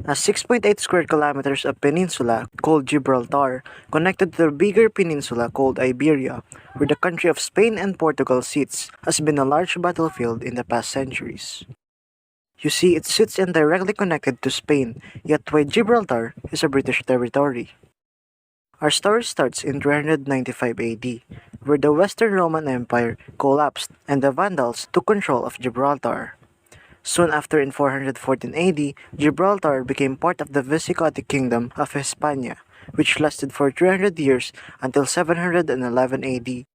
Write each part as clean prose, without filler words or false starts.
A 6.8 square kilometers of peninsula called Gibraltar connected to the bigger peninsula called Iberia, where the country of Spain and Portugal sits, has been a large battlefield in the past centuries. You see, it sits indirectly connected to Spain, yet why Gibraltar is a British territory. Our story starts in 395 AD, where the Western Roman Empire collapsed and the Vandals took control of Gibraltar. Soon after, in 414 AD, Gibraltar became part of the Visigothic kingdom of Hispania, which lasted for 300 years until 711 AD.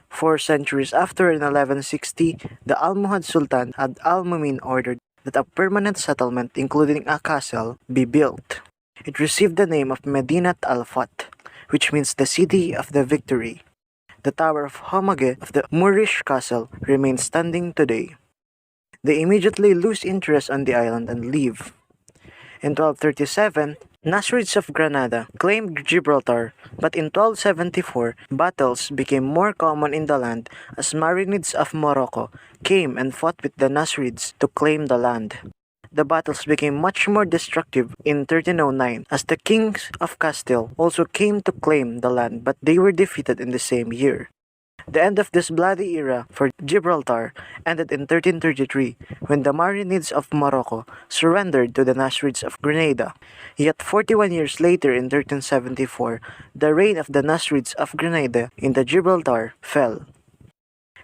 4 centuries after, in 1160, the Almohad Sultan al-Mumin ordered that a permanent settlement, including a castle, be built. It received the name of Medinat al-Fath, which means the city of the victory. The Tower of Homage of the Moorish Castle remains standing today. They immediately lose interest on the island and leave. In 1237, Nasrids of Granada claimed Gibraltar, but in 1274, battles became more common in the land as Marinids of Morocco came and fought with the Nasrids to claim the land. The battles became much more destructive in 1309 as the kings of Castile also came to claim the land, but they were defeated in the same year. The end of this bloody era for Gibraltar ended in 1333 when the Marinids of Morocco surrendered to the Nasrids of Grenada. Yet 41 years later, in 1374, the reign of the Nasrids of Grenada in the Gibraltar fell.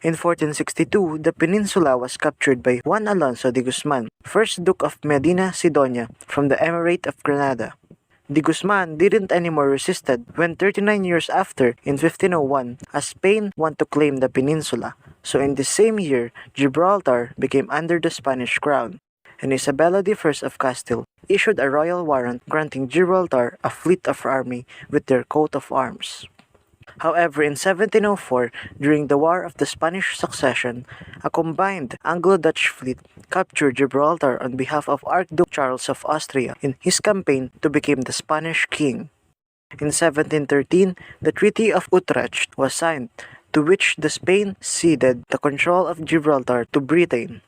In 1462, the peninsula was captured by Juan Alonso de Guzman, first Duke of Medina Sidonia from the Emirate of Granada. De Guzman didn't anymore resisted when 39 years after, in 1501, as Spain wanted to claim the peninsula. So in the same year, Gibraltar became under the Spanish crown, and Isabella I of Castile issued a royal warrant granting Gibraltar a fleet of army with their coat of arms. However, in 1704, during the War of the Spanish Succession, a combined Anglo-Dutch fleet captured Gibraltar on behalf of Archduke Charles of Austria in his campaign to become the Spanish king. In 1713, the Treaty of Utrecht was signed, to which the Spain ceded the control of Gibraltar to Britain.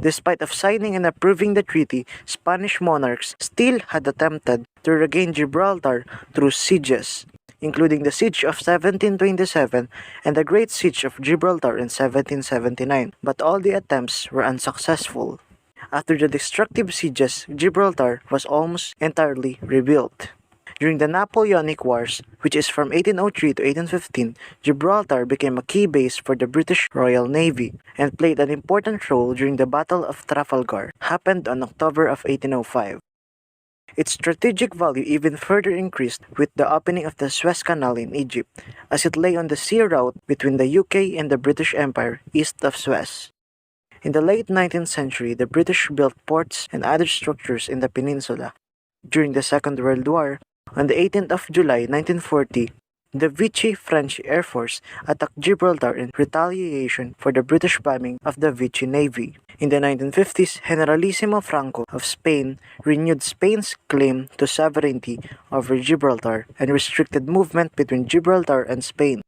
Despite of signing and approving the treaty, Spanish monarchs still had attempted to regain Gibraltar through sieges, including the Siege of 1727 and the Great Siege of Gibraltar in 1779, but all the attempts were unsuccessful. After the destructive sieges, Gibraltar was almost entirely rebuilt. During the Napoleonic Wars, which is from 1803 to 1815, Gibraltar became a key base for the British Royal Navy and played an important role during the Battle of Trafalgar, happened on October of 1805. Its strategic value even further increased with the opening of the Suez Canal in Egypt, as it lay on the sea route between the UK and the British Empire east of Suez. In the late 19th century, the British built ports and other structures in the peninsula. During the Second World War, on the 18th of July 1940, the Vichy French Air Force attacked Gibraltar in retaliation for the British bombing of the Vichy Navy. In the 1950s, Generalissimo Franco of Spain renewed Spain's claim to sovereignty over Gibraltar and restricted movement between Gibraltar and Spain.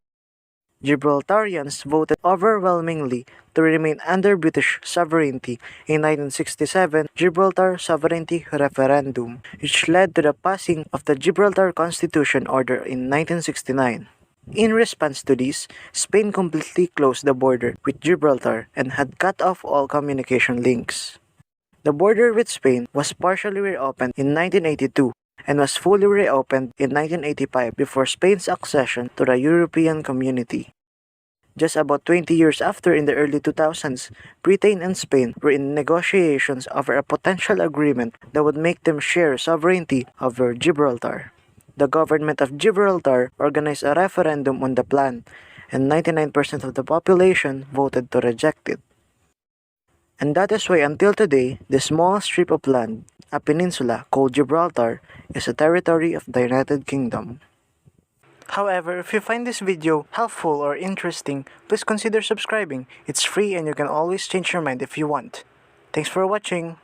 Gibraltarians voted overwhelmingly to remain under British sovereignty in 1967 Gibraltar Sovereignty Referendum, which led to the passing of the Gibraltar Constitution Order in 1969. In response to this, Spain completely closed the border with Gibraltar and had cut off all communication links. The border with Spain was partially reopened in 1982 and was fully reopened in 1985 before Spain's accession to the European Community. Just about 20 years after, in the early 2000s, Britain and Spain were in negotiations over a potential agreement that would make them share sovereignty over Gibraltar. The government of Gibraltar organized a referendum on the plan, and 99% of the population voted to reject it. And that is why until today, the small strip of land, a peninsula called Gibraltar, is a territory of the United Kingdom. However, if you find this video helpful or interesting, please consider subscribing. It's free and you can always change your mind if you want. Thanks for watching.